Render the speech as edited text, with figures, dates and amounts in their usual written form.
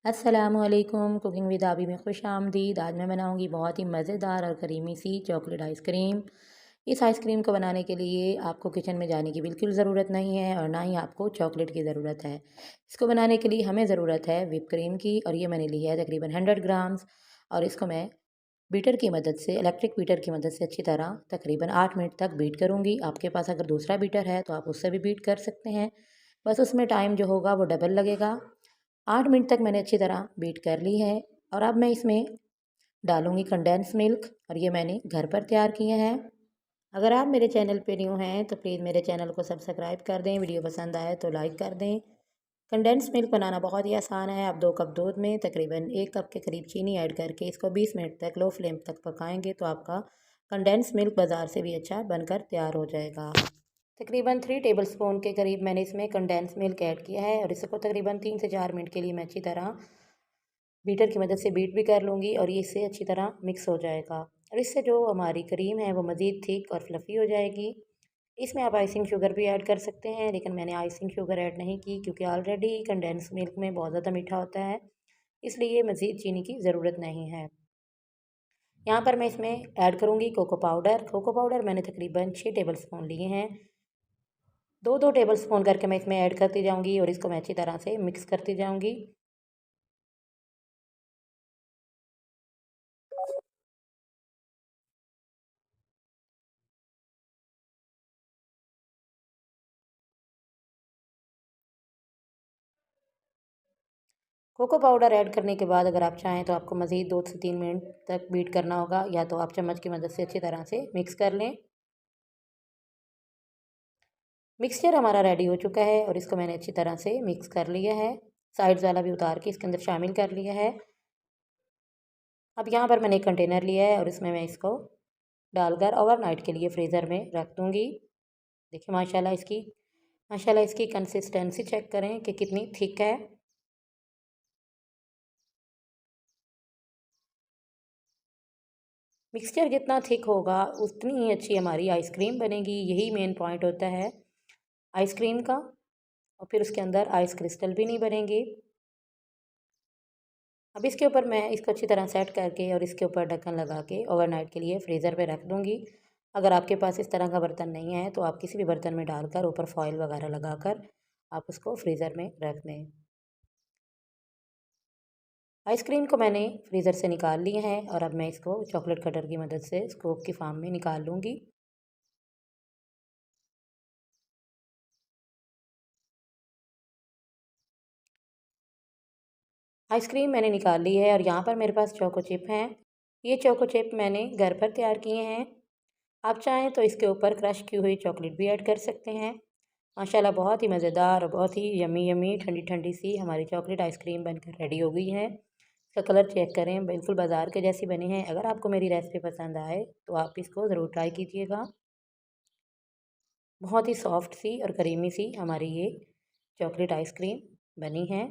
अस्सलामुअलैकुम। Cooking with आबी में खुश आमदीद। आज मैं बनाऊंगी बहुत ही मज़ेदार और करीमी सी चॉकलेट आइसक्रीम। इस आइसक्रीम को बनाने के लिए आपको किचन में जाने की बिल्कुल ज़रूरत नहीं है और ना ही आपको चॉकलेट की ज़रूरत है। इसको बनाने के लिए हमें ज़रूरत है व्हिप क्रीम की, और ये मैंने ली है तकरीबन 100 ग्राम्स। और इसको मैं बीटर की मदद से, इलेक्ट्रिक बीटर की मदद से अच्छी तरह तकरीबन 8 मिनट तक बीट करूँगी। आपके पास अगर दूसरा बीटर है तो आप उससे भी बीट कर सकते हैं, बस उसमें टाइम जो होगा वो डबल लगेगा। 8 मिनट तक मैंने अच्छी तरह बीट कर ली है। और अब मैं इसमें डालूँगी कंडेंस मिल्क, और ये मैंने घर पर तैयार किए हैं। अगर आप मेरे चैनल पे न्यू हैं तो प्लीज़ मेरे चैनल को सब्सक्राइब कर दें, वीडियो पसंद आए तो लाइक कर दें। कंडेंस मिल्क बनाना बहुत ही आसान है। आप 2 कप दूध में तकरीबन 1 कप के करीब चीनी ऐड करके इसको 20 मिनट तक लो फ्लेम तक पकाएंगे तो आपका कंडेंस मिल्क बाज़ार से भी अच्छा बनकर तैयार हो जाएगा। तकरीबन 3 टेबलस्पून के करीब मैंने इसमें कंडेंस मिल्क ऐड किया है, और इसको तकरीबन 3 से 4 मिनट के लिए मैं अच्छी तरह बीटर की मदद से बीट भी कर लूँगी, और ये इससे अच्छी तरह मिक्स हो जाएगा। और इससे जो हमारी क्रीम है वो मज़ीद थिक और फ्लफ़ी हो जाएगी। इसमें आप आइसिंग शुगर भी ऐड कर सकते हैं, लेकिन मैंने आइसिंग शुगर ऐड नहीं की क्योंकि ऑलरेडी कंडेंस मिल्क में बहुत ज़्यादा मीठा होता है, इसलिए मज़ीद चीनी की ज़रूरत नहीं है। यहाँ पर मैं इसमें ऐड करूँगी कोको पाउडर। कोको पाउडर मैंने तकरीबन 6 टेबलस्पून लिए हैं। 2-2 टेबलस्पून करके मैं इसमें ऐड करती जाऊँगी और इसको मैं अच्छी तरह से मिक्स करती जाऊँगी। कोको पाउडर ऐड करने के बाद अगर आप चाहें तो आपको मज़ीद 2 से 3 मिनट तक बीट करना होगा, या तो आप चम्मच की मदद से अच्छी तरह से मिक्स कर लें। मिक्सचर हमारा रेडी हो चुका है और इसको मैंने अच्छी तरह से मिक्स कर लिया है। साइड्स वाला भी उतार के इसके अंदर शामिल कर लिया है। अब यहाँ पर मैंने एक कंटेनर लिया है और इसमें मैं इसको डालकर ओवरनाइट के लिए फ्रीज़र में रख दूँगी। देखिए माशाल्लाह इसकी कंसिस्टेंसी चेक करें कि कितनी थिक है। मिक्सचर जितना थिक होगा उतनी ही अच्छी हमारी आइसक्रीम बनेगी। यही मेन पॉइंट होता है आइसक्रीम का। और फिर उसके अंदर आइस क्रिस्टल भी नहीं बनेंगे। अब इसके ऊपर मैं इसको अच्छी तरह सेट करके और इसके ऊपर ढक्कन लगा के ओवरनाइट के लिए फ्रीज़र पे रख दूँगी। अगर आपके पास इस तरह का बर्तन नहीं है तो आप किसी भी बर्तन में डालकर ऊपर फॉइल वगैरह लगाकर आप उसको फ्रीज़र में रख दें। आइसक्रीम को मैंने फ्रीज़र से निकाल लिया है और अब मैं इसको चॉकलेट कटर की मदद से स्कूप की फॉर्म में निकाल लूँगी। आइसक्रीम मैंने निकाल ली है और यहाँ पर मेरे पास चोको चिप हैं। ये चोको चिप मैंने घर पर तैयार किए हैं। आप चाहें तो इसके ऊपर क्रश की हुई चॉकलेट भी ऐड कर सकते हैं। माशाल्लाह बहुत ही मज़ेदार और बहुत ही यमी यमी ठंडी ठंडी सी हमारी चॉकलेट आइसक्रीम बनकर रेडी हो गई है। इसका कलर चेक करें, बिल्कुल बाज़ार के जैसी बनी है। अगर आपको मेरी रेसिपी पसंद आए तो आप इसको ज़रूर ट्राई कीजिएगा। बहुत ही सॉफ्ट सी और करीमी सी हमारी ये चॉकलेट आइसक्रीम बनी है।